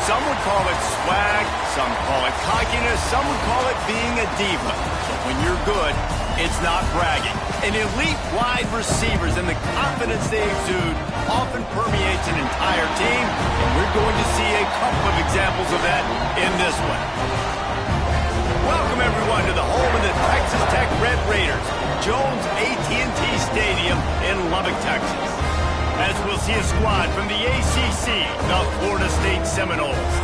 Some would call it swag, some call it cockiness, some would call it being a diva. But when you're good, it's not bragging. An elite wide receivers and the confidence they exude often permeates an entire team, and we're going to see a couple of examples of that in this one. Welcome, everyone, to the home of the Texas Tech Red Raiders, Jones AT&T Stadium in Lubbock, Texas. As we'll see a squad from the ACC, the Florida State Seminoles,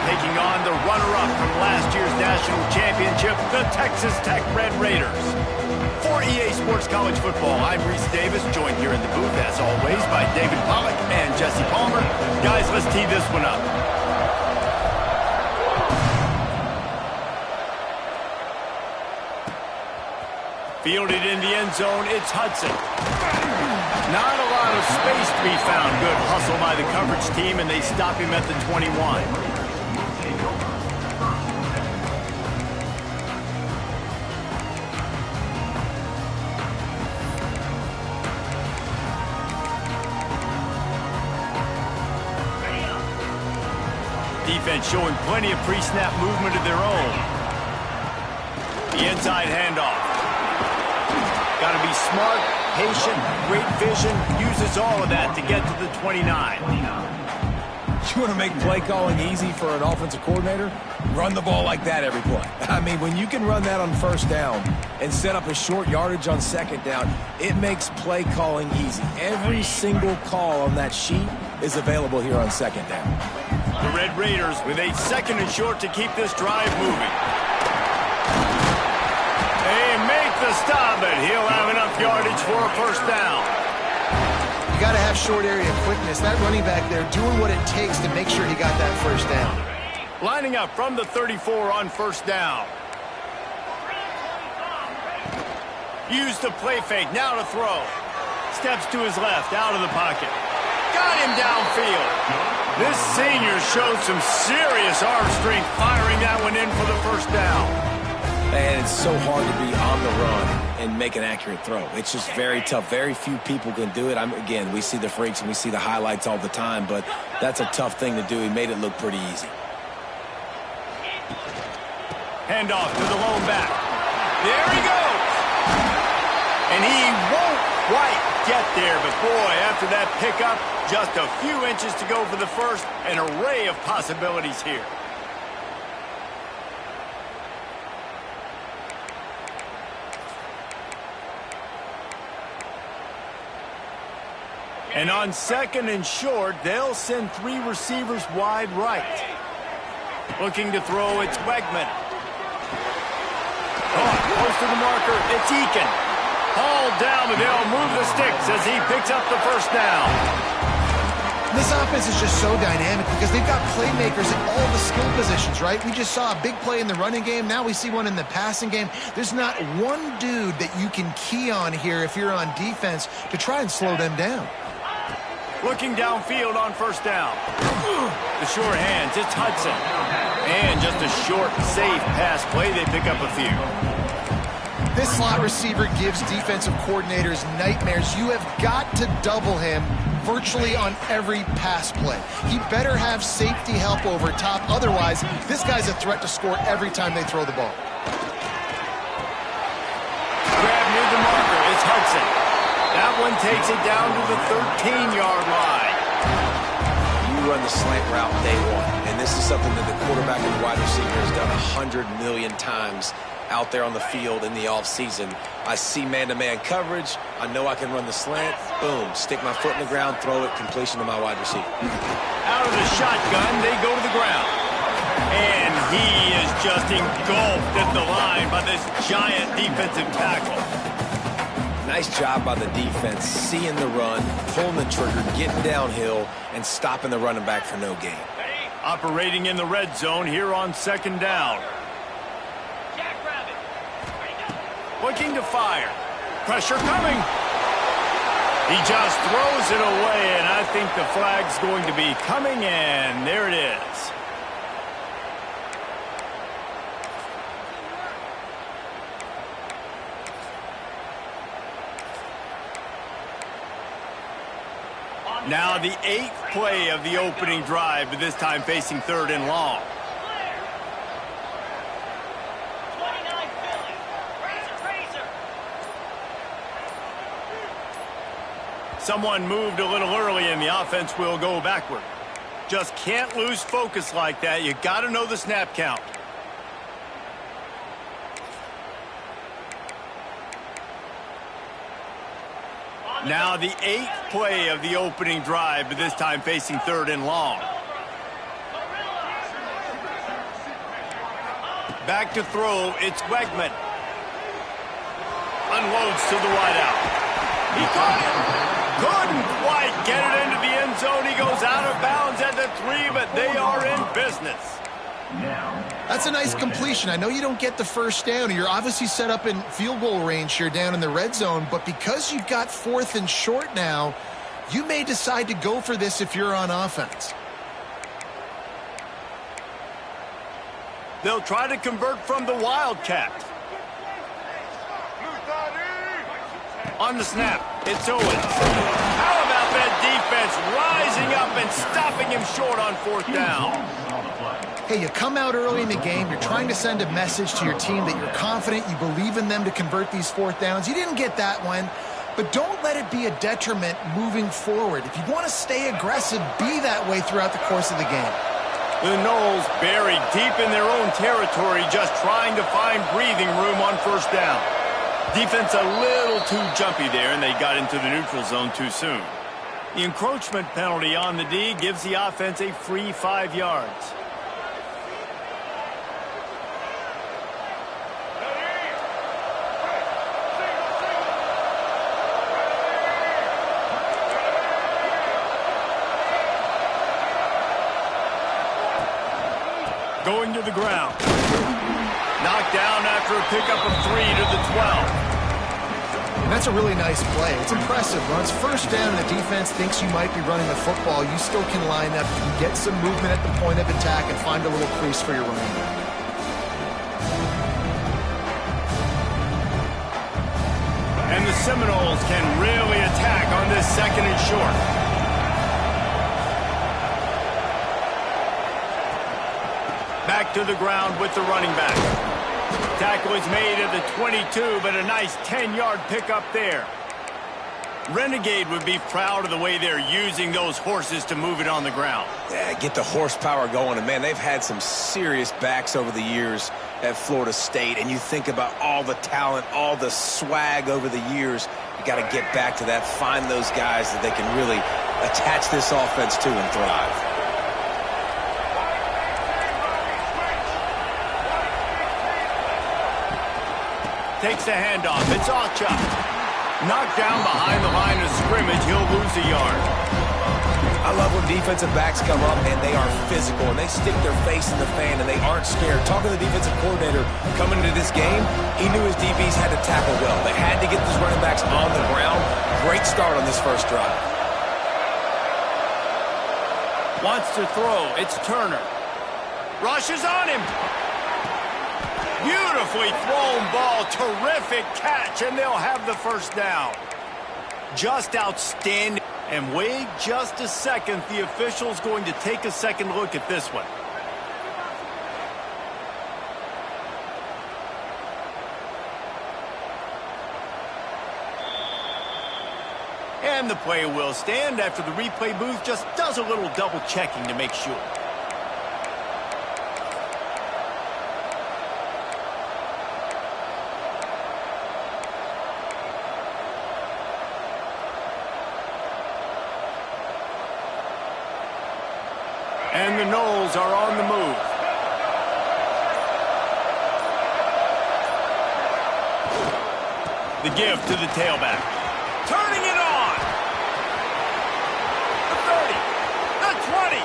taking on the runner-up from last year's national championship, the Texas Tech Red Raiders. For EA Sports College Football, I'm Reese Davis, joined here in the booth, as always, by David Pollack and Jesse Palmer. Guys, let's tee this one up. Fielded in the end zone, it's Hudson. Not a lot of space to be found. Good hustle by the coverage team, and they stop him at the 21. Defense showing plenty of pre-snap movement of their own. The inside handoff. Got to be smart, patient, great vision, uses all of that to get to the 29. You want to make play calling easy for an offensive coordinator? Run the ball like that every play. I mean, when you can run that on first down and set up a short yardage on second down, it makes play calling easy. Every single call on that sheet is available here on second down. The Red Raiders with a second and short to keep this drive moving. They make the stop, but he'll have enough yardage for a first down. You got to have short area quickness. That running back there doing what it takes to make sure he got that first down. Lining up from the 34 on first down. Use the play fake, now to throw. Steps to his left, out of the pocket. Got him downfield. This senior showed some serious arm strength firing that one in for the first down. And it's so hard to be on the run and make an accurate throw. It's just very tough. Very few people can do it. Again, we see the freaks and we see the highlights all the time, but that's a tough thing to do. He made it look pretty easy. Handoff to the lone back. There he goes. And he won't quite get there, but boy, after that pickup, just a few inches to go for the first. An array of possibilities here. And on second and short, they'll send three receivers wide right. Looking to throw, it's Wegman. Close to the marker, it's Eakin. Hauled down, but they'll move the sticks as he picks up the first down. This offense is just so dynamic because they've got playmakers in all the skill positions, right? We just saw a big play in the running game. Now we see one in the passing game. There's not one dude that you can key on here if you're on defense to try and slow them down. Looking downfield on first down. The short hands, it's Hudson. And just a short, safe pass play. They pick up a few. This slot receiver gives defensive coordinators nightmares. You have got to double him virtually on every pass play. He better have safety help over top. Otherwise, this guy's a threat to score every time they throw the ball. Grab near the marker, it's Hudson. That one takes it down to the 13-yard line. You run the slant route day one, and this is something that the quarterback and the wide receiver has done 100 million times out there on the field in the offseason. I see man-to-man coverage. I know I can run the slant. Boom, stick my foot in the ground, throw it, completion to my wide receiver. Out of the shotgun, they go to the ground. And he is just engulfed at the line by this giant defensive tackle. Nice job by the defense, seeing the run, pulling the trigger, getting downhill, and stopping the running back for no gain. Operating in the red zone here on second down. Looking to fire. Pressure coming. He just throws it away, and I think the flag's going to be coming, and there it is. Now the 8th play of the opening drive, but this time facing 3rd and long. Someone moved a little early and the offense will go backward. Just can't lose focus like that. You got to know the snap count. Now the 8th play of the opening drive, but this time facing 3rd and long. Back to throw, it's Wegman. Unloads to the wideout. He caught it. Couldn't quite get it into the end zone. He goes out of bounds at the 3, but they are in business. That's a nice completion. I know you don't get the first down. You're obviously set up in field goal range here down in the red zone, but because you've got 4th and short now, you may decide to go for this if you're on offense. They'll try to convert from the Wildcat. On the snap, it's Owens. How about that defense rising up and stopping him short on 4th down? Hey, you come out early in the game, you're trying to send a message to your team that you're confident, you believe in them to convert these 4th downs. You didn't get that one, but don't let it be a detriment moving forward. If you want to stay aggressive, be that way throughout the course of the game. The Knowles buried deep in their own territory, just trying to find breathing room on 1st down. Defense a little too jumpy there, and they got into the neutral zone too soon. The encroachment penalty on the D gives the offense a free 5 yards. Going to the ground. Knocked down after a pickup of 3 to the 12. That's a really nice play. It's impressive. When it's 1st down and the defense thinks you might be running the football, you still can line up, you can get some movement at the point of attack and find a little crease for your running back. And the Seminoles can really attack on this 2nd and short. Back to the ground with the running back. Tackle is made at the 22, but a nice 10-yard pickup there. Renegade would be proud of the way they're using those horses to move it on the ground. Yeah, get the horsepower going. And, man, they've had some serious backs over the years at Florida State. And you think about all the talent, all the swag over the years. You got to get back to that, find those guys that they can really attach this offense to and thrive. Takes the handoff. It's Potw. Knocked down behind the line of scrimmage. He'll lose a yard. I love when defensive backs come up and they are physical and they stick their face in the fan and they aren't scared. Talking to the defensive coordinator coming into this game, he knew his DBs had to tackle well. They had to get these running backs on the ground. Great start on this 1st drive. Wants to throw. It's Turner. Rushes on him. Beautifully thrown ball. Terrific catch, and they'll have the 1st down. Just outstanding. And wait just a second. The official's going to take a second look at this one. And the play will stand after the replay booth just does a little double checking to make sure. And the Knowles are on the move. The give to the tailback. Turning it on. The 30. The 20.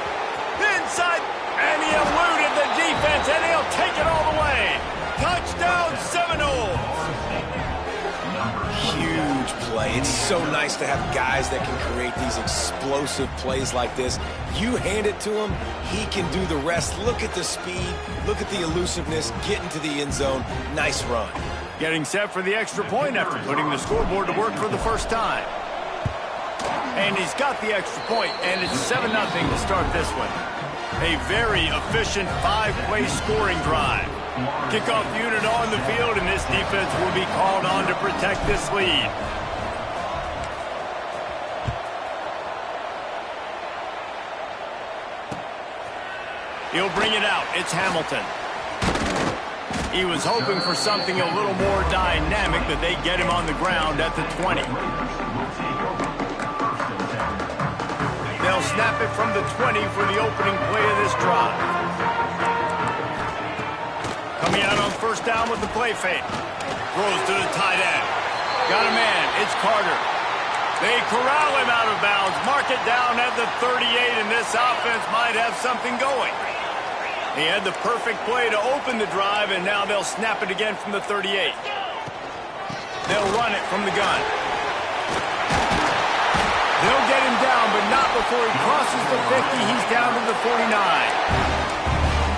Inside. And he eluded the defense, and he'll take it all the way. Touchdown, Seminoles. Huge play. It's so nice to have guys that can create these explosive plays like this. You hand it to him, he can do the rest. Look at the speed, look at the elusiveness, get into the end zone. Nice run. Getting set for the extra point after putting the scoreboard to work for the 1st time. And he's got the extra point, and it's 7-0 to start this one. A very efficient 5-play scoring drive. Kickoff unit on the field, and this defense will be called on to protect this lead. He'll bring it out. It's Hamilton. He was hoping for something a little more dynamic, but they get him on the ground at the 20. They'll snap it from the 20 for the opening play of this drive. Coming out on first down with the play fake. Throws to the tight end. Got a man. It's Carter. They corral him out of bounds. Mark it down at the 38, and this offense might have something going. He had the perfect play to open the drive, and now they'll snap it again from the 38. They'll run it from the gun. They'll get him down, but not before he crosses the 50. He's down to the 49.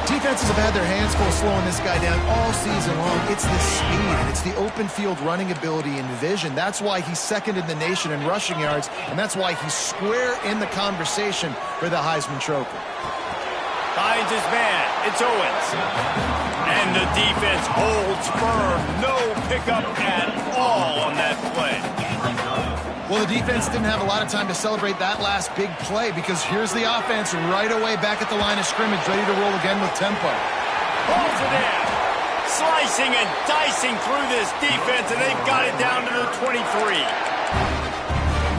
Defenses have had their hands full slowing this guy down all season long. It's the speed, and it's the open field running ability and vision. That's why he's second in the nation in rushing yards, and that's why he's square in the conversation for the Heisman Trophy. Finds his man. It's Owens. And the defense holds firm. No pickup at all on that play. Well, the defense didn't have a lot of time to celebrate that last big play because here's the offense right away back at the line of scrimmage, ready to roll again with tempo. Balls it in. Slicing and dicing through this defense, and they've got it down to the 23.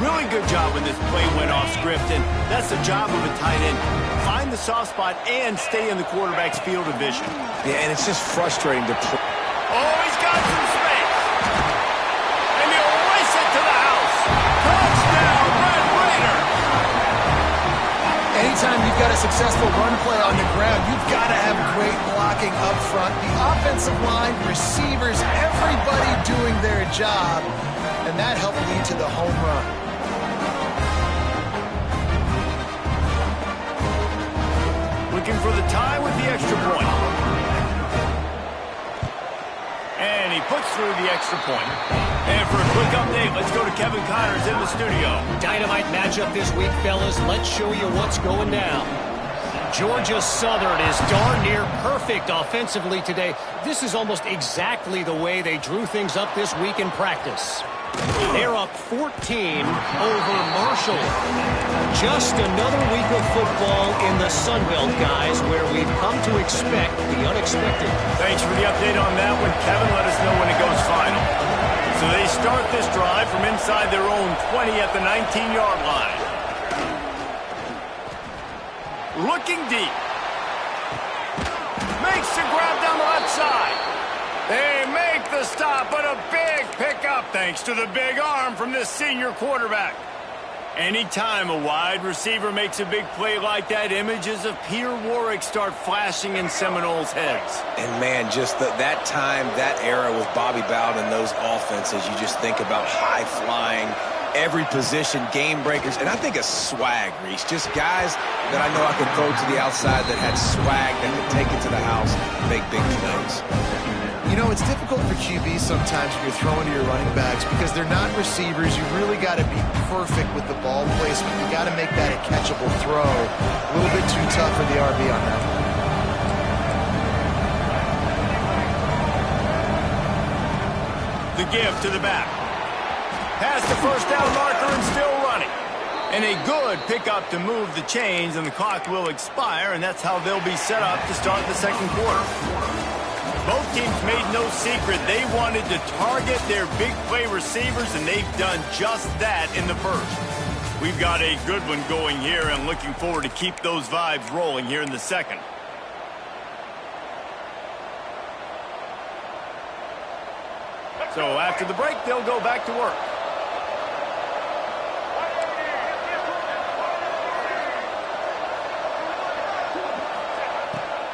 Really good job when this play went off script, and that's the job of a tight end. Find the soft spot and stay in the quarterback's field of vision. Yeah, and it's just frustrating to play. Oh, he's got some space. And he'll race it to the house. Touchdown, Red Raider. Anytime you've got a successful run play on the ground, you've got to have great blocking up front. The offensive line, receivers, everybody doing their job, and that helped lead to the home run. Looking for the tie with the extra point. And he puts through the extra point. And for a quick update, let's go to Kevin Connors in the studio. Dynamite matchup this week, fellas. Let's show you what's going down. Georgia Southern is darn near perfect offensively today. This is almost exactly the way they drew things up this week in practice. They're up 14 over Marshall. Just another week of football in the Sun Belt, guys, where we've come to expect the unexpected. Thanks for the update on that one, Kevin. Let us know when it goes final. So they start this drive from inside their own 20 at the 19-yard line. Looking deep. Makes the grab down the left side. They make the stop, but a big pickup thanks to the big arm from this senior quarterback. Anytime a wide receiver makes a big play like that, images of Peter Warrick start flashing in Seminoles' heads. And, man, just that time, that era with Bobby Bowden and those offenses, you just think about high-flying, every position, game breakers, and I think of swag, Reese. Just guys that I know I could throw to the outside that had swag that could take it to the house and make big plays. You know, it's difficult for QBs sometimes when you're throwing to your running backs because they're not receivers. You really got to be perfect with the ball placement. You got to make that a catchable throw. A little bit too tough for the RB on that one. The give to the back. Past the first down marker and still running. And a good pickup to move the chains, and the clock will expire, and that's how they'll be set up to start the second quarter. Both teams made no secret they wanted to target their big play receivers, and they've done just that in the first. We've got a good one going here, and looking forward to keep those vibes rolling here in the second. So after the break, they'll go back to work.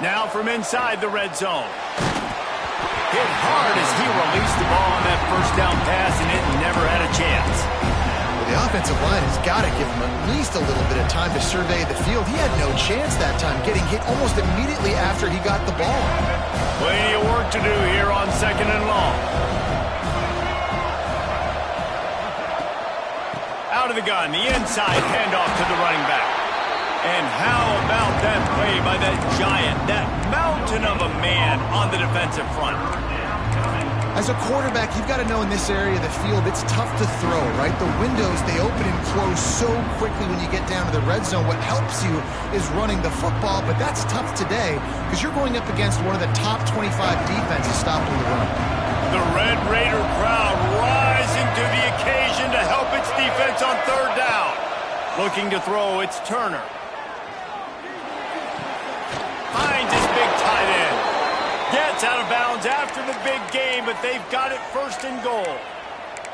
Now from inside the red zone. Hit hard as he released the ball on that first down pass, and it never had a chance. Well, the offensive line has got to give him at least a little bit of time to survey the field. He had no chance that time, getting hit almost immediately after he got the ball. Plenty of work to do here on second and long. Out Out of the gun, the inside handoff to the running back. And how about that play by that giant, that mountain of a man on the defensive front? As a quarterback, you've got to know in this area of the field, it's tough to throw, right? The windows, they open and close so quickly when you get down to the red zone. What helps you is running the football, but that's tough today because you're going up against one of the top 25 defenses stopping the run. The Red Raider crowd rising to the occasion to help its defense on third down. Looking to throw, it's Turner. Finds his big tight end. Gets out of bounds after the big game, but they've got it first and goal.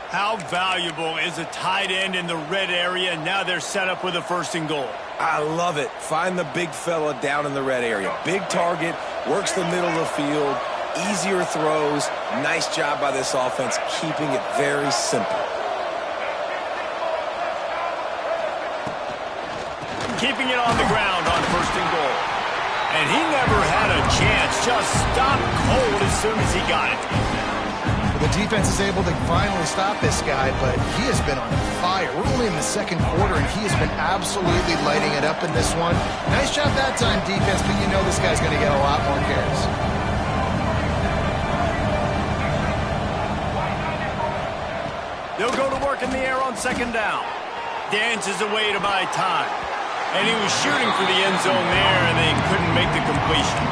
How valuable is a tight end in the red area? Now they're set up with a first and goal. I love it. Find the big fella down in the red area. Big target, works the middle of the field, easier throws. Nice job by this offense, keeping it very simple. Keeping it on the ground on first and goal. And he never had a chance, just stopped cold as soon as he got it. The defense is able to finally stop this guy, but he has been on fire. We're only in the second quarter, and he has been absolutely lighting it up in this one. Nice job that time, defense, but you know this guy's going to get a lot more carries. They'll go to work in the air on second down. Dances away to buy time. And he was shooting for the end zone there, and they couldn't make the completion.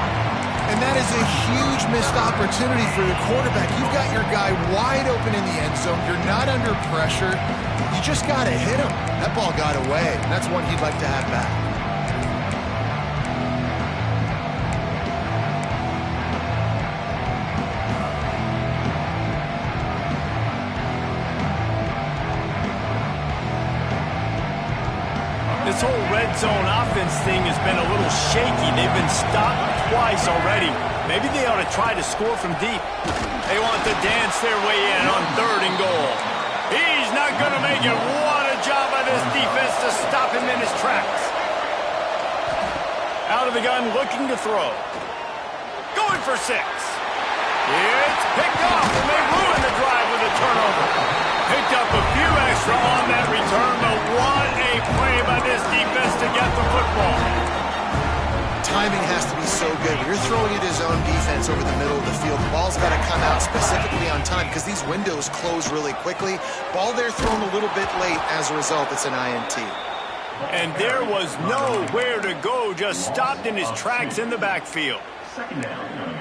And that is a huge missed opportunity for the quarterback. You've got your guy wide open in the end zone. You're not under pressure. You just got to hit him. That ball got away. That's one he'd like to have back. This whole red zone offense thing has been a little shaky. They've been stopped twice already. Maybe they ought to try to score from deep. They want to dance their way in on third and goal. He's not going to make it. What a job by this defense to stop him in his tracks. Out of the gun, looking to throw. Going for 6. It's picked off, and they ruin the drive with a turnover. Picked up a few extra on that return, but what a play by this defense to get the football. Timing has to be so good. When you're throwing it his own defense over the middle of the field, the ball's got to come out specifically on time because these windows close really quickly. Ball there thrown a little bit late. As a result, it's an INT. And there was nowhere to go, just stopped in his tracks in the backfield.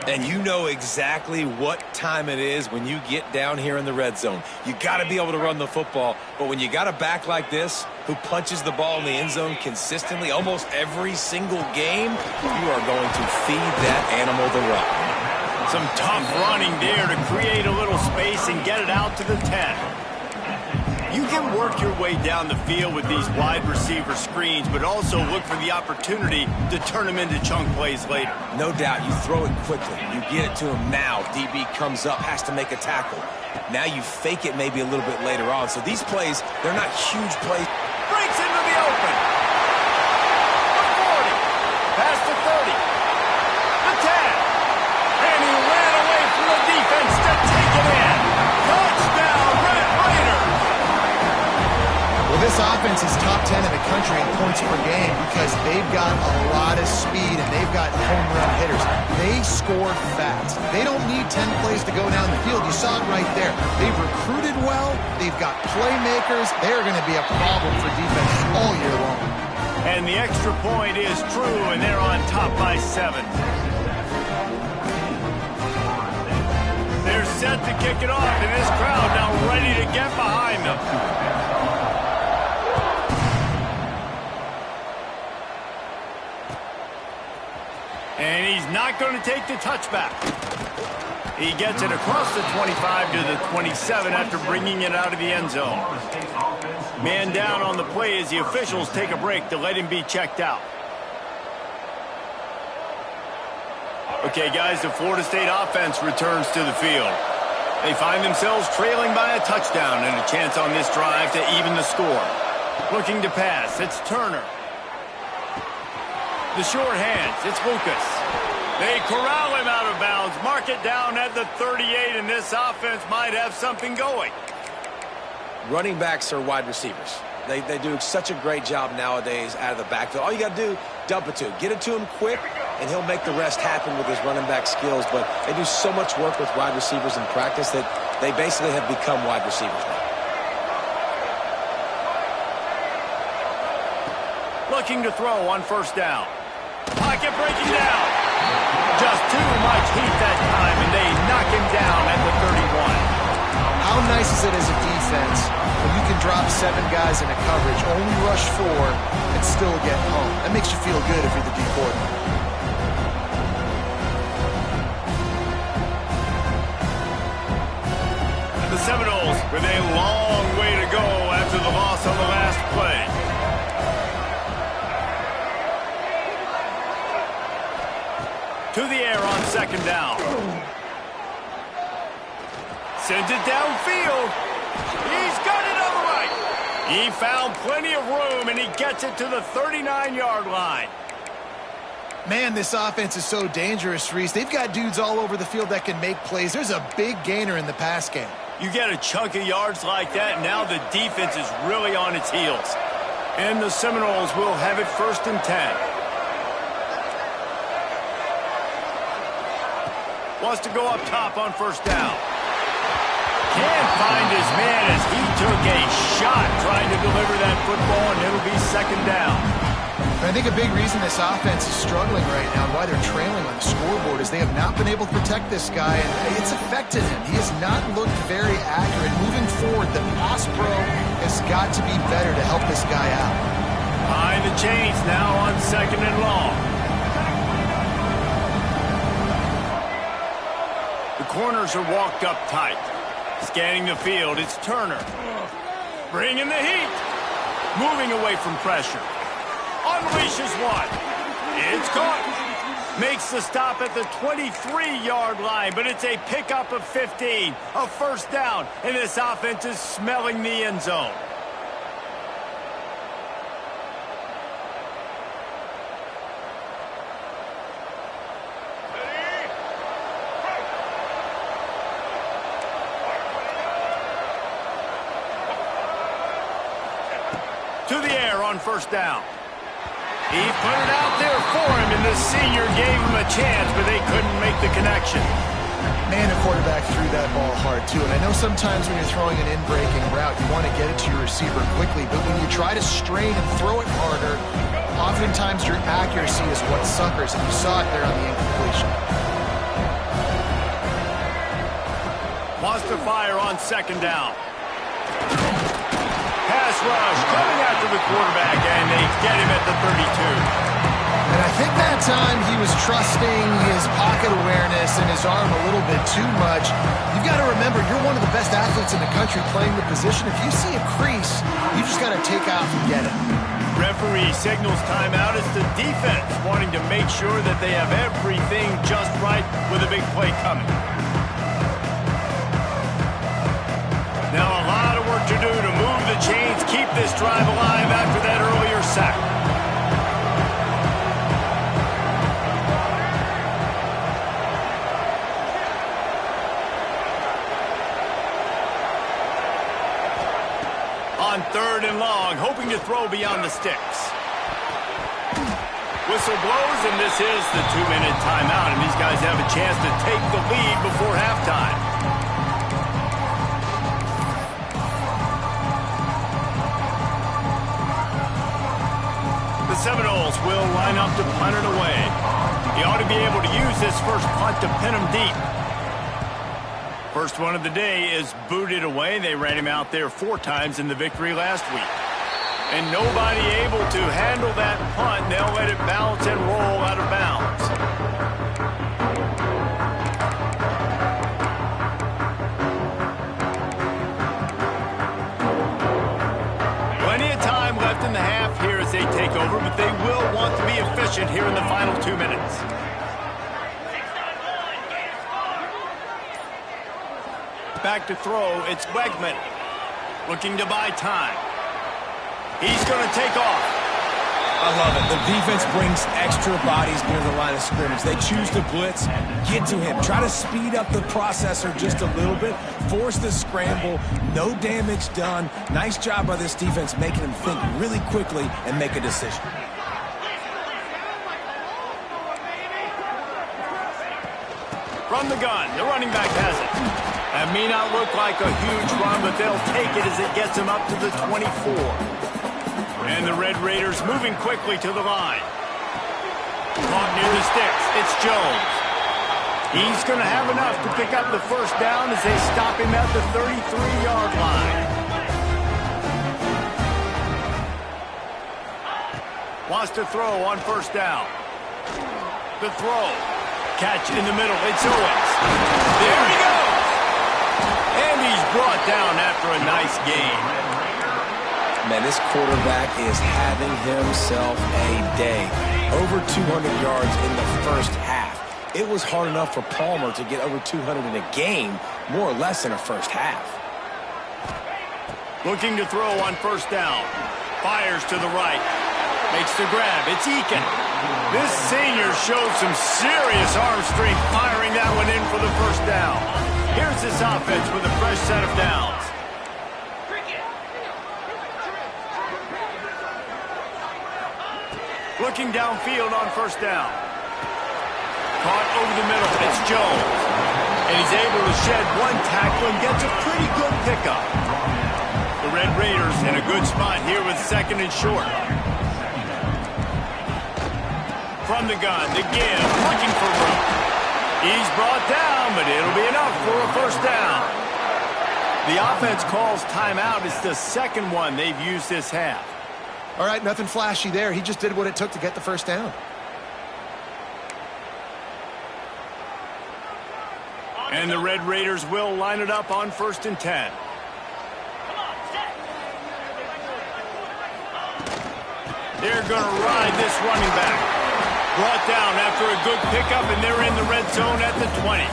And you know exactly what time it is when you get down here in the red zone. You got to be able to run the football, but when you got a back like this who punches the ball in the end zone consistently almost every single game, you are going to feed that animal the rock. Some tough running there to create a little space and get it out to the 10. You can work your way down the field with these wide receiver screens, but also look for the opportunity to turn them into chunk plays later. No doubt, you throw it quickly. You get it to him now. DB comes up, has to make a tackle. Now you fake it maybe a little bit later on. So these plays, they're not huge plays. Breaks into the open. The 40. Past the 30. The 10. And he ran away from the defense to take it in. Touchdown, Red Raiders. Well, this offense is top 10 in the country in points per game because they've got a lot of speed and they've got home run hitters. They score fast. They don't need 10 plays to go down the field. You saw it right there. They've recruited well. They've got playmakers. They're going to be a problem for defense all year long. And the extra point is true, and they're on top by 7. They're set to kick it off, and this crowd now ready to get behind them. And he's not going to take the touchback. He gets it across the 25 to the 27 after bringing it out of the end zone. Man down on the play as the officials take a break to let him be checked out. Okay, guys, the Florida State offense returns to the field. They find themselves trailing by a touchdown and a chance on this drive to even the score. Looking to pass, it's Turner. The short hands, it's Lucas. They corral him out of bounds, mark it down at the 38, and this offense might have something going. Running backs are wide receivers. They do such a great job nowadays out of the backfield. All you got to do, dump it to him. Get it to him quick, and he'll make the rest happen with his running back skills. But they do so much work with wide receivers in practice that they basically have become wide receivers now. Looking to throw on first down. Pocket breaking down. Just too much heat that time, and they knock him down at the 31. How nice is it as a defense when you can drop 7 guys in a coverage, only rush 4, and still get home? That makes you feel good if you're the D coordinator. The Seminoles with a long way to go after the loss on the last play. To the air on second down. Sends it downfield. He's got it on the right. He found plenty of room, and he gets it to the 39-yard line. Man, this offense is so dangerous, Reese. They've got dudes all over the field that can make plays. There's a big gainer in the pass game. You get a chunk of yards like that, and now the defense is really on its heels. And the Seminoles will have it 1st and 10. Wants to go up top on first down. Can't find his man as he took a shot trying to deliver that football, and it'll be second down. I think a big reason this offense is struggling right now and why they're trailing on the scoreboard is they have not been able to protect this guy, and it's affected him. He has not looked very accurate. Moving forward, the pass pro has got to be better to help this guy out. Behind the chains now on second and long. The corners are walked up tight. Scanning the field, it's Turner. Bringing the heat. Moving away from pressure. Unleashes one. It's caught. Makes the stop at the 23-yard line, but it's a pickup of 15. A first down, and this offense is smelling the end zone. To the air on first down. He put it out there for him, and the senior gave him a chance, but they couldn't make the connection. Man, the quarterback threw that ball hard, too. And I know sometimes when you're throwing an in-breaking route, you want to get it to your receiver quickly. But when you try to strain and throw it harder, oftentimes your accuracy is what suffers, and you saw it there on the incompletion. Wants to fire on second down. Pass rush coming after the quarterback, and they get him at the 32. And I think that time he was trusting his pocket awareness and his arm a little bit too much. You've got to remember, you're one of the best athletes in the country playing the position. If you see a crease, you just got to take off and get it. Referee signals timeout. It's the defense wanting to make sure that they have everything just right with a big play coming. Now a lot of work to do to move the chains, keep this drive alive after that earlier sack. On third and long, hoping to throw beyond the sticks. Whistle blows, and this is the 2-minute timeout, and these guys have a chance to take the lead before halftime. The Seminoles will line up to punt it away. He ought to be able to use this first punt to pin him deep. First one of the day is booted away. They ran him out there 4 times in the victory last week. And nobody able to handle that punt. They'll let it bounce and roll out of bounds. Plenty of time left in the half here as they take over, but they will want to be efficient here in the final 2 minutes. Back to throw, it's Wegman. Looking to buy time. He's going to take off. I love it. The defense brings extra bodies near the line of scrimmage. They choose to blitz, get to him, try to speed up the processor just a little bit, force the scramble, no damage done. Nice job by this defense making him think really quickly and make a decision. From the gun, the running back has it. That may not look like a huge run, but they'll take it as it gets him up to the 24. And the Red Raiders moving quickly to the line. Caught near the sticks. It's Jones. He's going to have enough to pick up the first down as they stop him at the 33-yard line. Wants to throw on first down. The throw. Catch in the middle. It's Owens. There he goes. And he's brought down after a nice gain. Man, this quarterback is having himself a day. Over 200 yards in the first half. It was hard enough for Palmer to get over 200 in a game, more or less in a first half. Looking to throw on first down. Fires to the right. Makes the grab. It's Eakin. This senior showed some serious arm strength firing that one in for the first down. Here's this offense with a fresh set of downs. Looking downfield on first down. Caught over the middle. It's Jones. And he's able to shed one tackle and gets a pretty good pickup. The Red Raiders in a good spot here with second and short. From the gun, the give, looking for room. He's brought down, but it'll be enough for a first down. The offense calls timeout. It's the second one they've used this half. All right, nothing flashy there. He just did what it took to get the first down. And the Red Raiders will line it up on 1st and 10. They're going to ride this running back. Brought down after a good pickup, and they're in the red zone at the 20.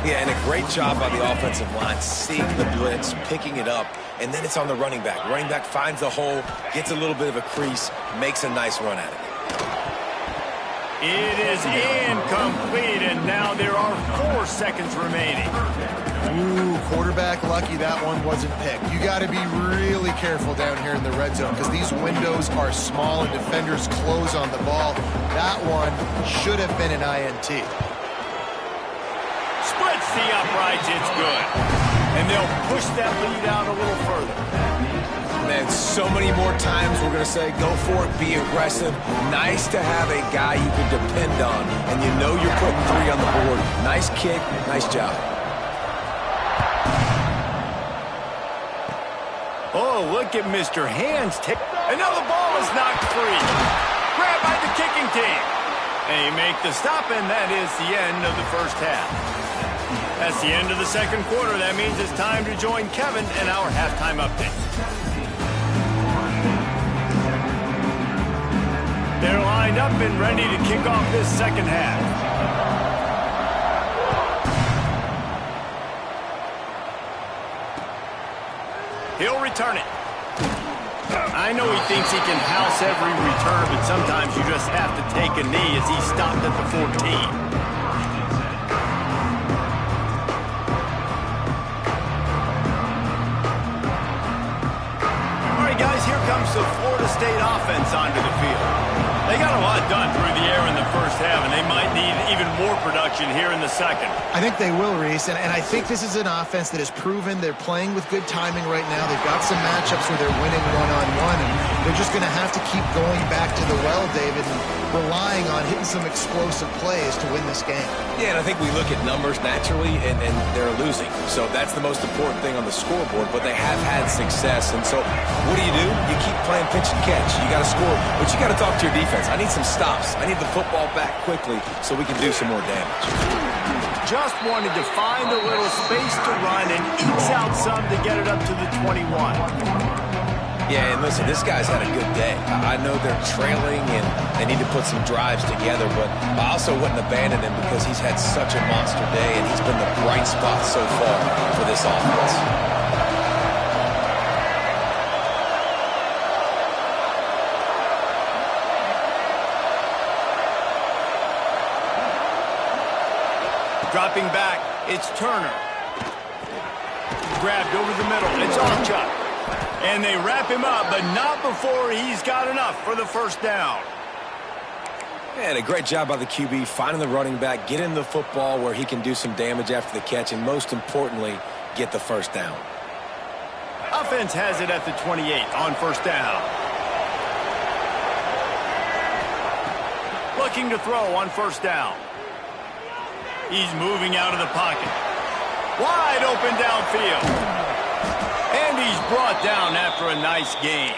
Yeah, and a great job by the offensive line, seeing the blitz, picking it up, and then it's on the running back. Running back finds the hole, gets a little bit of a crease, makes a nice run at it. It is incomplete, and now there are 4 seconds remaining. Ooh, quarterback lucky that one wasn't picked. You got to be really careful down here in the red zone because these windows are small and defenders close on the ball. That one should have been an INT. Splits the uprights, it's good. And they'll push that lead out a little further. Man, so many more times we're going to say, go for it, be aggressive. Nice to have a guy you can depend on, and you know you're putting 3 on the board. Nice kick, nice job. Oh, look at Mr. Hands. Another ball is knocked free. Grabbed by the kicking team. They make the stop, and that is the end of the first half. That's the end of the second quarter. That means it's time to join Kevin in our halftime update. They're lined up and ready to kick off this second half. He'll return it. I know he thinks he can house every return, but sometimes you just have to take a knee as he stopped at the 14. All right, guys, here comes the Florida State offense onto the field. They got a lot done through the air in the first half, and they might need even more production here in the second. I think they will, Reese, and I think this is an offense that has proven they're playing with good timing right now. They've got some matchups where they're winning one-on-one, and they're just going to have to keep going back to the well, David, and relying on hitting some explosive plays to win this game. Yeah, and I think we look at numbers naturally, and they're losing. So that's the most important thing on the scoreboard, but they have had success. And so what do? You keep playing pitch and catch. You got to score, but you got to talk to your defense. I need some stops. I need the football back quickly so we can do some more damage. Just wanted to find a little space to run and ekes out some to get it up to the 21. Yeah, and listen, this guy's had a good day. I know they're trailing and they need to put some drives together, but I also wouldn't abandon him because he's had such a monster day and he's been the bright spot so far for this offense. Dropping back, it's Turner. Grabbed over the middle, it's Potw. And they wrap him up, but not before he's got enough for the first down. And a great job by the QB finding the running back, getting the football where he can do some damage after the catch, and most importantly, get the first down. Offense has it at the 28 on first down. Looking to throw on first down. He's moving out of the pocket. Wide open downfield. And he's brought down after a nice gain.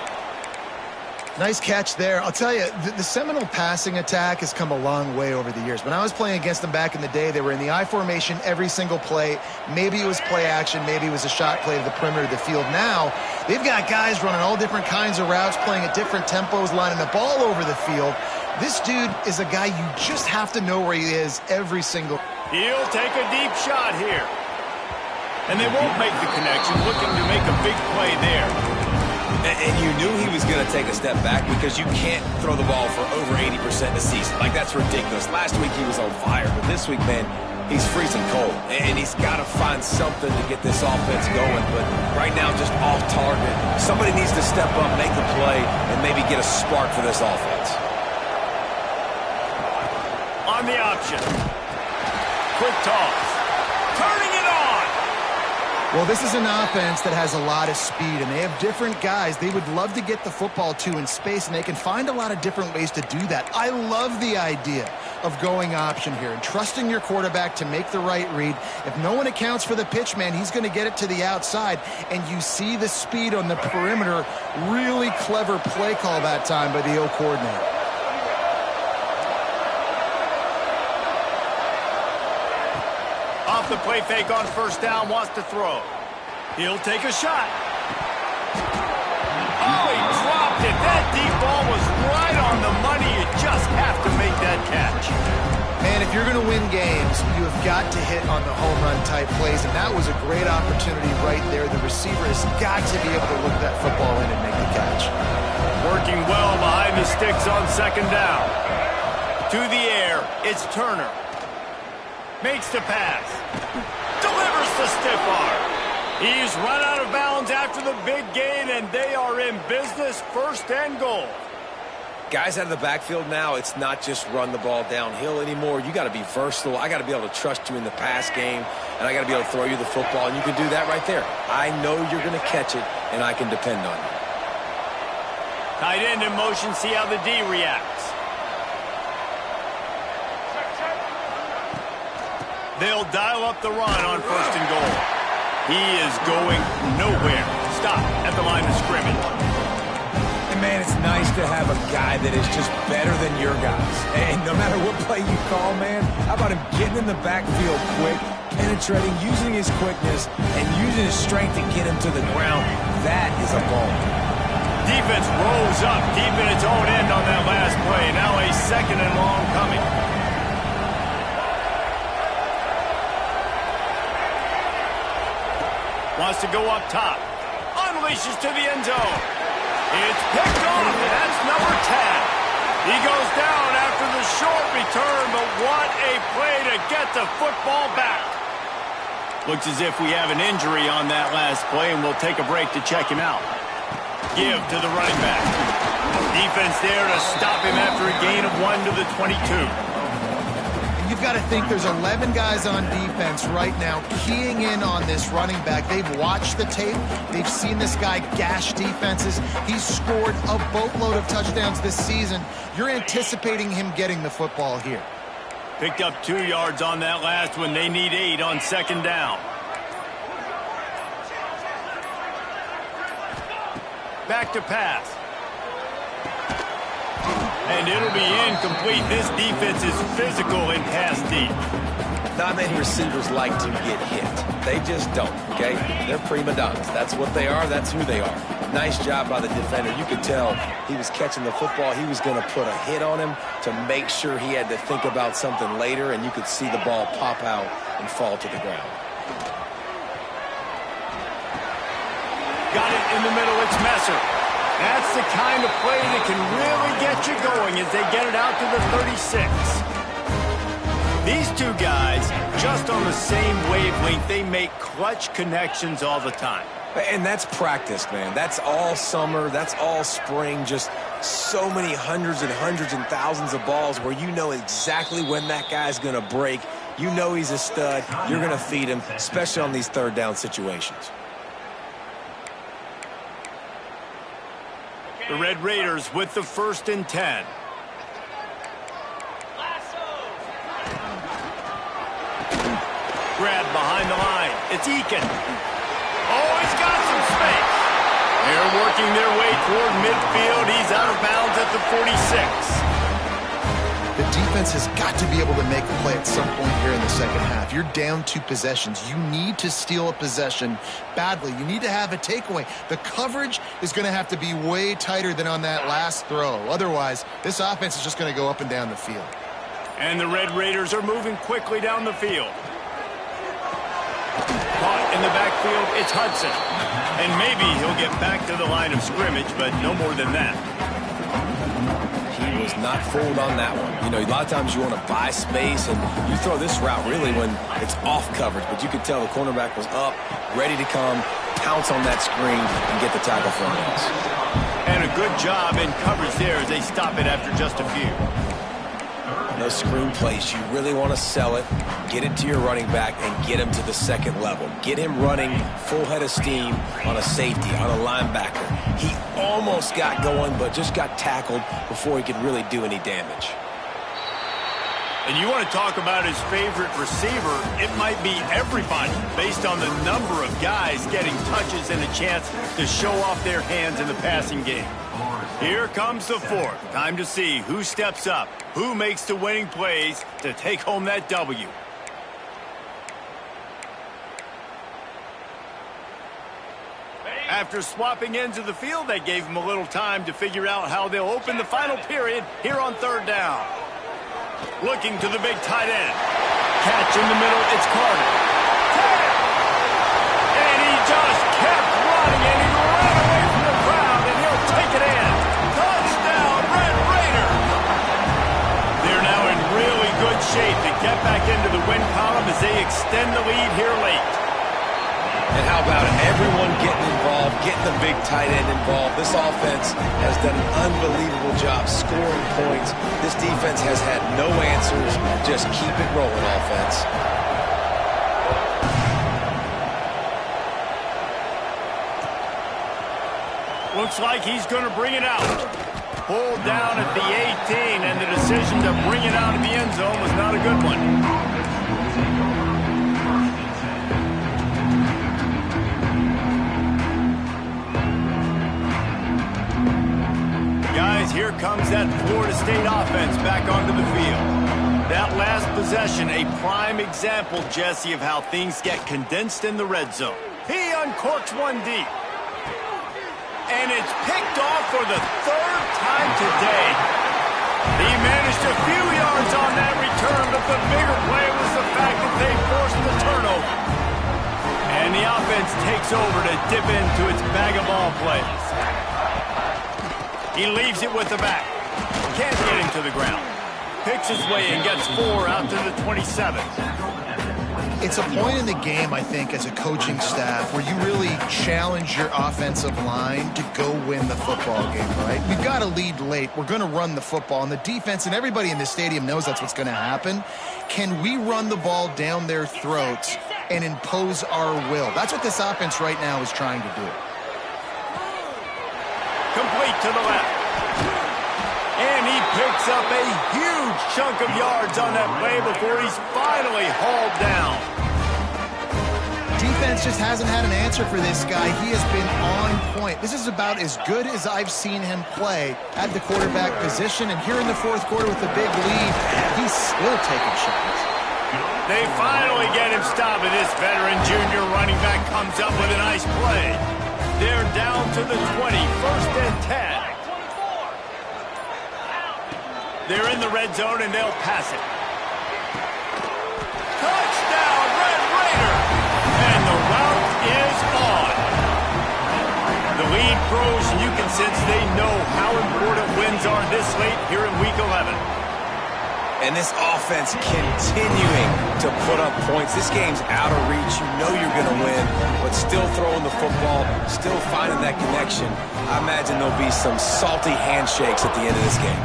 Nice catch there. I'll tell you, the Seminole passing attack has come a long way over the years. When I was playing against them back in the day, they were in the I formation every single play. Maybe it was play action. Maybe it was a shot play to the perimeter of the field. Now, they've got guys running all different kinds of routes, playing at different tempos, lining the ball over the field. This dude is a guy you just have to know where he is every single. He'll take a deep shot here. And they won't make the connection, looking to make a big play there. And you knew he was going to take a step back because you can't throw the ball for over 80% a season. Like, that's ridiculous. Last week he was on fire, but this week, man, he's freezing cold. And he's got to find something to get this offense going. But right now, just off target. Somebody needs to step up, make a play, and maybe get a spark for this offense. On the option. Quick toss. Turning it on. Well, this is an offense that has a lot of speed, and they have different guys they would love to get the football to in space, and they can find a lot of different ways to do that. I love the idea of going option here and trusting your quarterback to make the right read. If no one accounts for the pitch, man, he's going to get it to the outside, and you see the speed on the perimeter. Really clever play call that time by the O coordinator. Off the play fake on first down, wants to throw. He'll take a shot. Oh, he dropped it. That deep ball was right on the money. You just have to make that catch. Man, if you're going to win games, you have got to hit on the home run type plays, and that was a great opportunity right there. The receiver has got to be able to look that football in and make the catch. Working well behind the sticks on second down. To the air, it's Turner. Makes the pass. Delivers the stiff arm. He's run out of bounds after the big gain, and they are in business, first and goal. Guys out of the backfield now, it's not just run the ball downhill anymore. You got to be versatile. I got to be able to trust you in the pass game, and I got to be able to throw you the football, and you can do that right there. I know you're going to catch it, and I can depend on you. Tight end in motion, see how the D reacts. They'll dial up the run on first and goal. He is going nowhere. Stop at the line of scrimmage. And, man, it's nice to have a guy that is just better than your guys. And no matter what play you call, man, how about him getting in the backfield quick, penetrating, using his quickness, and using his strength to get him to the ground? That is a ball. Defense rolls up deep in its own end on that last play. Now a second and long coming. Wants to go up top. Unleashes to the end zone. It's picked off, and that's number 10. He goes down after the short return, but what a play to get the football back. Looks as if we have an injury on that last play, and we'll take a break to check him out. Give to the running back. Defense there to stop him after a gain of 1 to the 22. You've got to think there's 11 guys on defense right now keying in on this running back. They've watched the tape. They've seen this guy gash defenses. He's scored a boatload of touchdowns this season. You're anticipating him getting the football here. Picked up 2 yards on that last one. They need 8 on second down. Back to pass. And it'll be incomplete. This defense is physical and pass deep. Not many receivers like to get hit. They just don't, okay? They're prima donnas. That's what they are. That's who they are. Nice job by the defender. You could tell he was catching the football. He was going to put a hit on him to make sure he had to think about something later, and you could see the ball pop out and fall to the ground. Got it in the middle. It's Messer. That's the kind of play that can really get you going as they get it out to the 36. These two guys, just on the same wavelength, they make clutch connections all the time. And that's practice, man. That's all summer. That's all spring. Just so many hundreds and thousands of balls where you know exactly when that guy's going to break. You know he's a stud. You're going to feed him, especially on these third down situations. The Red Raiders with the 1st and 10. Grab behind the line. It's Eakin. Oh, he's got some space. They're working their way toward midfield. He's out of bounds at the 46. The defense has got to be able to make a play at some point here in the second half. You're down 2 possessions. You need to steal a possession badly. You need to have a takeaway. The coverage is going to have to be way tighter than on that last throw. Otherwise, this offense is just going to go up and down the field. And the Red Raiders are moving quickly down the field. Caught in the backfield, it's Hudson. And maybe he'll get back to the line of scrimmage, but no more than that. He was not fooled on that one. You know, a lot of times you want to buy space, and you throw this route really when it's off coverage. But you could tell the cornerback was up, ready to come, pounce on that screen, and get the tackle for him. And a good job in coverage there as they stop it after just a few. Those screen plays, you really want to sell it, get it to your running back, and get him to the second level. Get him running full head of steam on a safety, on a linebacker. He almost got going, but just got tackled before he could really do any damage. And you want to talk about his favorite receiver, it might be everybody, based on the number of guys getting touches and a chance to show off their hands in the passing game. Here comes the 4th. Time to see who steps up, who makes the winning plays to take home that W. After swapping ends of the field, they gave him a little time to figure out how they'll open the final period here on 3rd down. Looking to the big tight end. Catch in the middle, it's Carter. And he just kept running, and he ran away from the crowd, and he'll take it in. Touchdown, Red Raiders! They're now in really good shape to get back into the win column as they extend the lead here late. And how about it? Everyone getting involved, getting the big tight end involved. This offense has done an unbelievable job scoring points. This defense has had no answers. Just keep it rolling, offense. Looks like he's going to bring it out. Pulled down at the 18, and the decision to bring it out of the end zone was not a good one. Guys, here comes that Florida State offense back onto the field. That last possession, a prime example, Jesse, of how things get condensed in the red zone. He uncorks one deep. And it's picked off for the 3rd time today. He managed a few yards on that return, but the bigger play was the fact that they forced the turnover. And the offense takes over to dip into its bag of ball plays. He leaves it with the back. Can't get him to the ground. Picks his way and gets 4 out to the 27. It's a point in the game, I think, as a coaching staff where you really challenge your offensive line to go win the football game, right? We've got to lead late. We're going to run the football. And the defense and everybody in the stadium knows that's what's going to happen. Can we run the ball down their throats and impose our will? That's what this offense right now is trying to do. Complete to the left. And he picks up a huge chunk of yards on that play before he's finally hauled down. Defense just hasn't had an answer for this guy. He has been on point. This is about as good as I've seen him play at the quarterback position. And here in the 4th quarter with a big lead, he's still taking shots. They finally get him stopped, and this veteran junior running back comes up with a nice play. They're down to the 20, 1st and 10. They're in the red zone, and they'll pass it. Touchdown, Red Raider! And the route is on. The lead grows, and you can sense they know how important wins are this late here in Week 11. And this offense continuing to put up points. This game's out of reach. You know you're going to win, but still throwing the football, still finding that connection. I imagine there'll be some salty handshakes at the end of this game.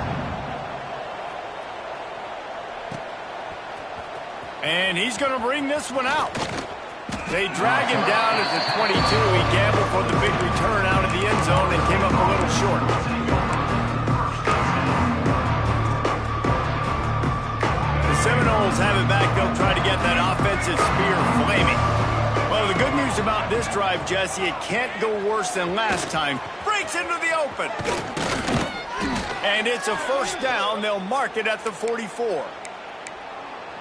And he's going to bring this one out. They drag him down at the 22. He gambled for the big return out of the end zone and came up a little short. The Seminoles have it back. They'll try to get that offensive spear flaming. Well, the good news about this drive, Jesse, it can't go worse than last time. Breaks into the open. And it's a first down. They'll mark it at the 44.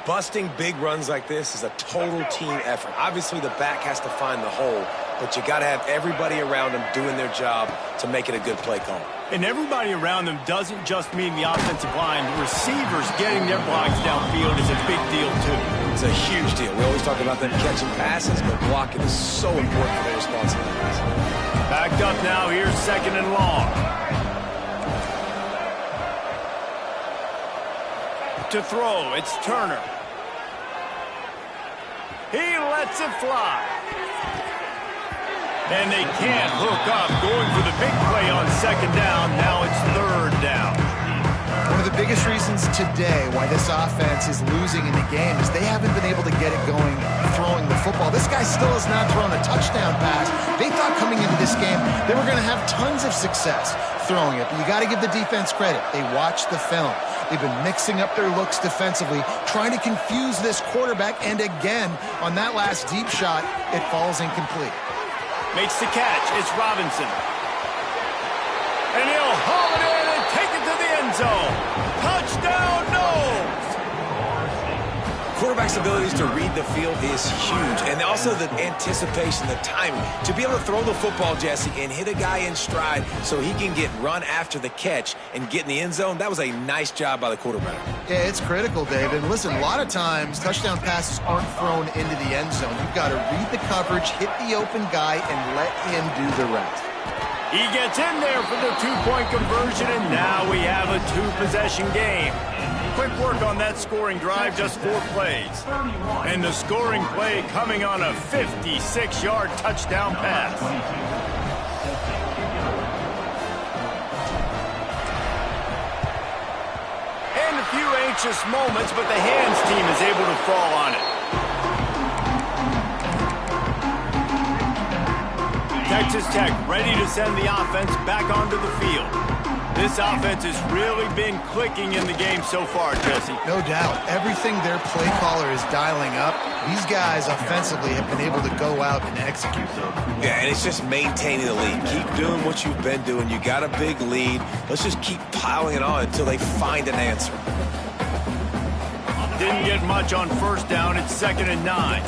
Busting big runs like this is a total team effort. Obviously, the back has to find the hole, but you got to have everybody around them doing their job to make it a good play call. And everybody around them doesn't just mean the offensive line. The receivers getting their blocks downfield is a big deal, too. It's a huge deal. We always talk about them catching passes, but blocking is so important for their responsibilities. Backed up now. Here's second and long. To throw, it's Turner. He lets it fly. And they can't hook up. Going for the big play on second down. Now it's third down. One of the biggest reasons today why this offense is losing in the game is they haven't been able to get it going throwing the football. This guy still has not thrown a touchdown pass. They thought coming into this game they were going to have tons of success throwing it, but you got to give the defense credit. They watched the film. They've been mixing up their looks defensively, trying to confuse this quarterback, and again, on that last deep shot, it falls incomplete. Makes the catch. It's Robinson. And he'll haul it in and take it to the end zone. Touchdown, Noles! Quarterback's abilities to read the field is huge, and also the anticipation, the timing. To be able to throw the football, Jesse, and hit a guy in stride so he can get run after the catch and get in the end zone, that was a nice job by the quarterback. Yeah, it's critical, David. And listen, a lot of times touchdown passes aren't thrown into the end zone. You've got to read the coverage, hit the open guy, and let him do the rest. He gets in there for the two-point conversion, and now we have a two-possession game. Quick work on that scoring drive, just 4 plays. And the scoring play coming on a 56-yard touchdown pass. And a few anxious moments, but the hands team is able to fall on it. Texas Tech ready to send the offense back onto the field. This offense has really been clicking in the game so far, Jesse. No doubt. Everything their play caller is dialing up, these guys offensively have been able to go out and execute. Yeah, and it's just maintaining the lead. Keep doing what you've been doing. You got a big lead. Let's just keep piling it on until they find an answer. Didn't get much on first down. It's 2nd and 9.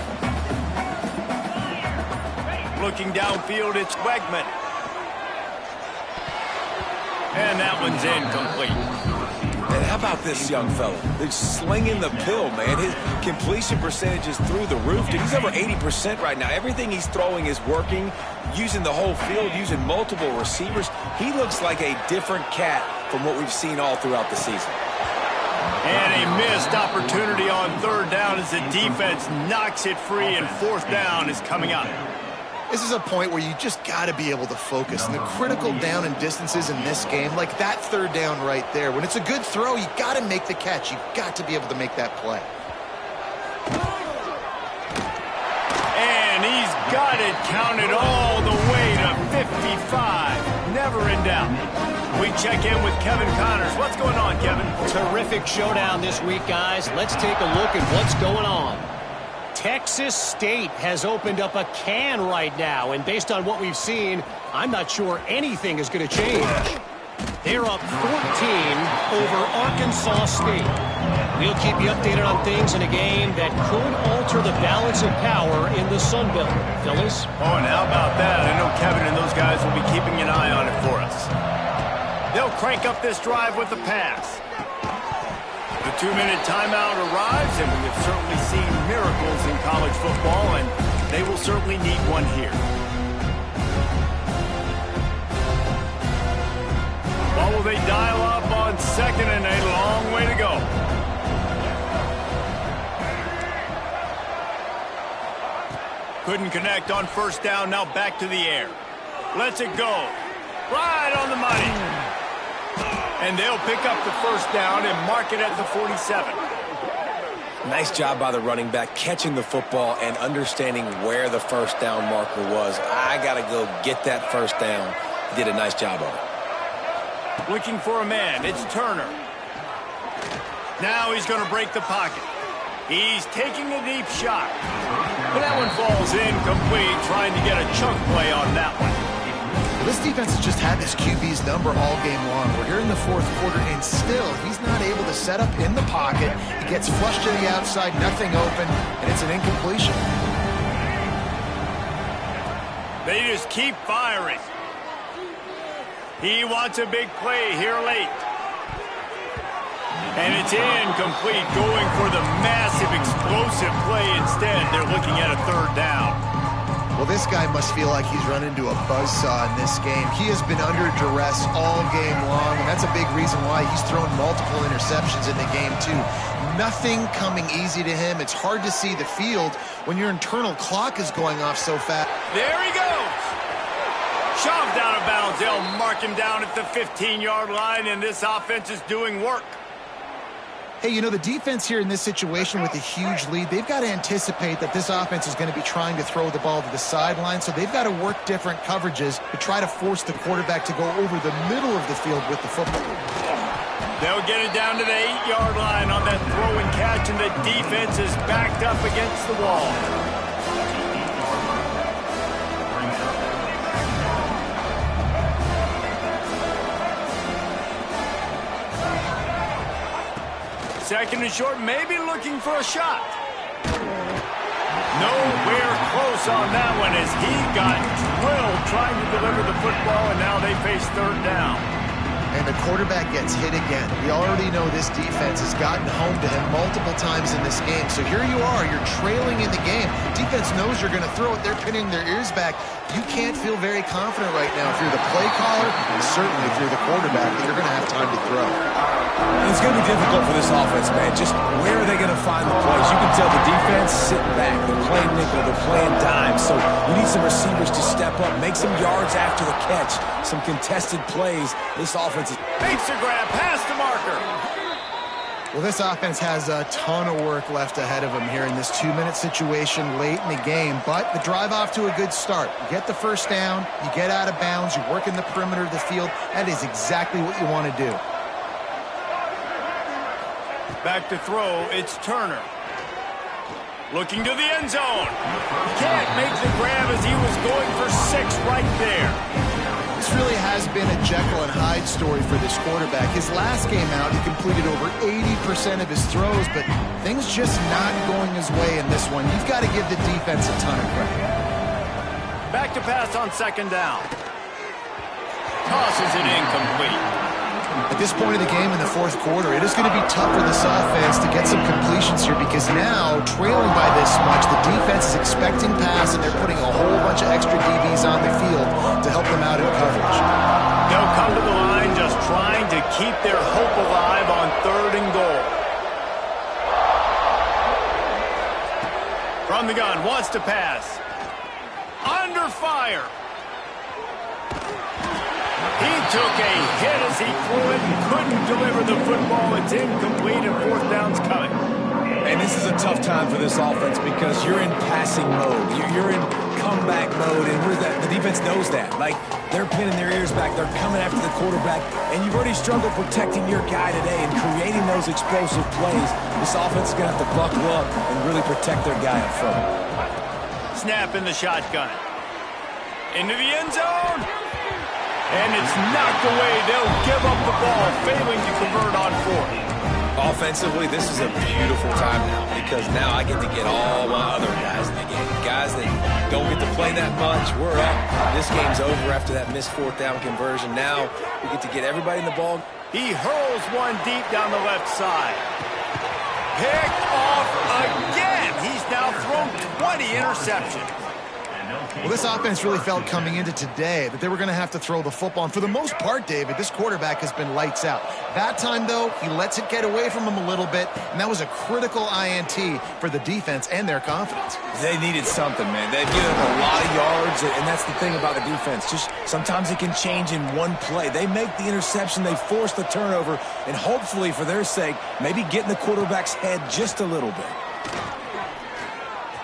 Looking downfield, it's Wegman. And that one's incomplete. And how about this young fella? They're slinging the pill, man. His completion percentage is through the roof. Dude, he's over 80% right now. Everything he's throwing is working, using the whole field, using multiple receivers. He looks like a different cat from what we've seen all throughout the season. And a missed opportunity on third down as the defense knocks it free, and fourth down is coming up. This is a point where you just got to be able to focus. And the critical down and distances in this game, like that third down right there, when it's a good throw, you got to make the catch. You've got to be able to make that play. And he's got it counted all the way to 55. Never in doubt. We check in with Kevin Connors. What's going on, Kevin? Terrific showdown this week, guys. Let's take a look at what's going on. Texas State has opened up a can right now, and based on what we've seen, I'm not sure anything is going to change. They're up 14 over Arkansas State. We'll keep you updated on things in a game that could alter the balance of power in the Sun Belt. Phyllis? Oh, and how about that? I know Kevin and those guys will be keeping an eye on it for us. They'll crank up this drive with the pass. The 2-minute timeout arrives, and we have certainly seen miracles in college football, and they will certainly need one here. What will they dial up on 2nd and a long way to go? Couldn't connect on first down, now back to the air. Lets it go. Right on the money. And they'll pick up the first down and mark it at the 47. Nice job by the running back catching the football and understanding where the first down marker was. I got to go get that first down. He did a nice job of it. Looking for a man. It's Turner. Now he's going to break the pocket. He's taking a deep shot. But that one falls incomplete, trying to get a chunk play on that one. This defense has just had this QB's number all game long. We're here in the fourth quarter, and still, he's not able to set up in the pocket. He gets flushed to the outside, nothing open, and it's an incompletion. They just keep firing. He wants a big play here late. And it's incomplete, going for the massive explosive play instead. They're looking at a third down. Well, this guy must feel like he's run into a buzzsaw in this game. He has been under duress all game long, and that's a big reason why he's thrown multiple interceptions in the game, too. Nothing coming easy to him. It's hard to see the field when your internal clock is going off so fast. There he goes. Shoved out of bounds. They'll mark him down at the 15-yard line, and this offense is doing work. Hey, you know, the defense here in this situation with a huge lead, they've got to anticipate that this offense is going to be trying to throw the ball to the sideline, so they've got to work different coverages to try to force the quarterback to go over the middle of the field with the football. They'll get it down to the 8-yard line on that throw and catch, and the defense is backed up against the wall. Second and short, maybe looking for a shot. Nowhere close on that one as he got drilled trying to deliver the football, and now they face third down. And the quarterback gets hit again. We already know this defense has gotten home to him multiple times in this game. So here you are, you're trailing in the game. Defense knows you're going to throw it. They're pinning their ears back. You can't feel very confident right now if you're the play caller, and certainly if you're the quarterback, that you're going to have time to throw. It's going to be difficult for this offense, man. Just where are they going to find the plays? You can tell the defense sitting back. They're playing nickel. They're playing dime. So you need some receivers to step up, make some yards after the catch, some contested plays. This offense is... Makes a grab past the marker. Well, this offense has a ton of work left ahead of them here in this 2-minute situation late in the game, but the drive off to a good start. You get the first down, you get out of bounds, you work in the perimeter of the field. That is exactly what you want to do. Back to throw, it's Turner. Looking to the end zone. Can't make the grab as he was going for 6 right there. This really has been a Jekyll and Hyde story for this quarterback. His last game out, he completed over 80% of his throws, but things just not going his way in this one. You've got to give the defense a ton of credit. Back to pass on second down. Tosses it incomplete. At this point of the game in the fourth quarter, it is going to be tough for this offense to get some completions here because now, trailing by this much, the defense is expecting pass and they're putting a whole bunch of extra DBs on the field to help them out in coverage. They'll come to the line just trying to keep their hope alive on third and goal. From the gun, wants to pass. Under fire. He took a hit as he threw it and couldn't deliver the football. It's incomplete and fourth down's coming. And this is a tough time for this offense because you're in passing mode. You're in comeback mode, and the defense knows that. Like, they're pinning their ears back. They're coming after the quarterback, and you've already struggled protecting your guy today and creating those explosive plays. This offense is going to have to buckle up and really protect their guy up front. Snap in the shotgun. Into the end zone. And it's knocked away. They'll give up the ball, failing to convert on fourth. Offensively, this is a beautiful time now because now I get to get all my other guys in the game. Guys that don't get to play that much, we're up. This game's over after that missed fourth down conversion. Now we get to get everybody in the ball. He hurls one deep down the left side. Picked off again. He's now thrown 20 interceptions. Well, this offense really felt coming into today that they were going to have to throw the football. And for the most part, David, this quarterback has been lights out. That time, though, he lets it get away from him a little bit, and that was a critical INT for the defense and their confidence. They needed something, man. They've given up a lot of yards, and that's the thing about the defense. Just sometimes it can change in one play. They make the interception, they force the turnover, and hopefully, for their sake, maybe get in the quarterback's head just a little bit.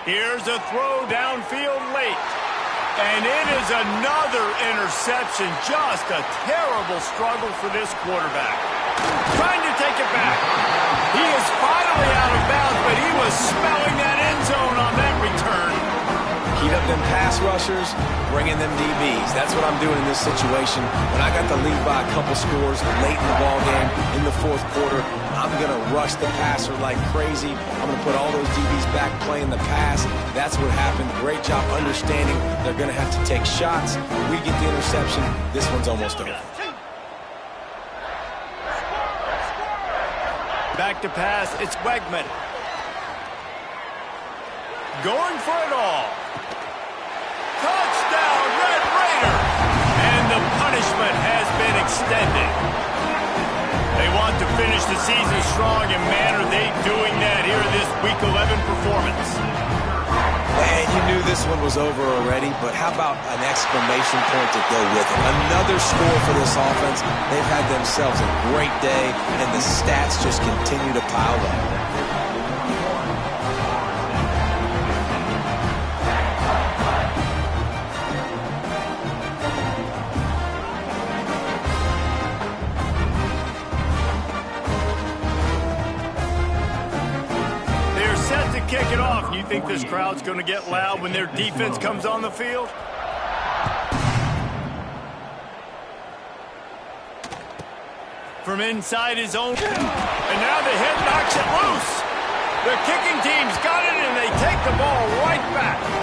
Here's a throw downfield late. And it is another interception. Just a terrible struggle for this quarterback. Trying to take it back. He is finally out of bounds, but he was smelling that end zone on that return. Heat up them pass rushers, bring in them DBs. That's what I'm doing in this situation. When I got the lead by a couple scores late in the ball game, in the fourth quarter, I'm going to rush the passer like crazy. I'm going to put all those DBs back playing the pass. That's what happened. Great job understanding they're going to have to take shots. We get the interception. This one's almost over. Back to pass. It's Wegman. Going for it all. Touchdown, Red Raider! And the punishment has been extended. They want to finish the season strong, and man, are they doing that here in this Week 11 performance. And you knew this one was over already, but how about an exclamation point to go with it? Another score for this offense. They've had themselves a great day, and the stats just continue to pile up. Kick it off. You think this crowd's going to get loud when their defense comes on the field? From inside his own. And now the hit knocks it loose. The kicking team's got it, and they take the ball right back.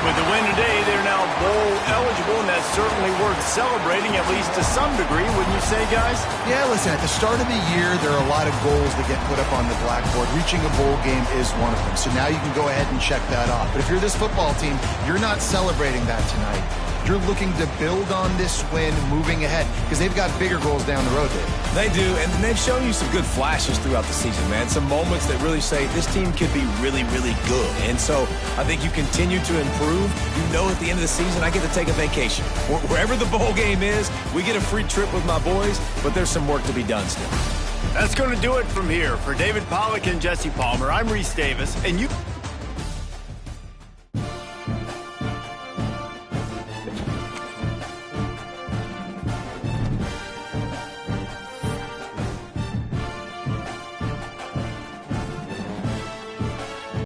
With the win today, they're now bowl eligible, and that's certainly worth celebrating, at least to some degree, wouldn't you say, guys? Yeah, listen, at the start of the year, there are a lot of goals that get put up on the blackboard. Reaching a bowl game is one of them. So now you can go ahead and check that off. But if you're this football team, you're not celebrating that tonight. You're looking to build on this win moving ahead because they've got bigger goals down the road, David. They do, and they've shown you some good flashes throughout the season, man. Some moments that really say this team could be really, really good. And so I think you continue to improve. You know at the end of the season, I get to take a vacation. Wherever the bowl game is, we get a free trip with my boys, but there's some work to be done still. That's going to do it from here. For David Pollack and Jesse Palmer, I'm Reese Davis, and you...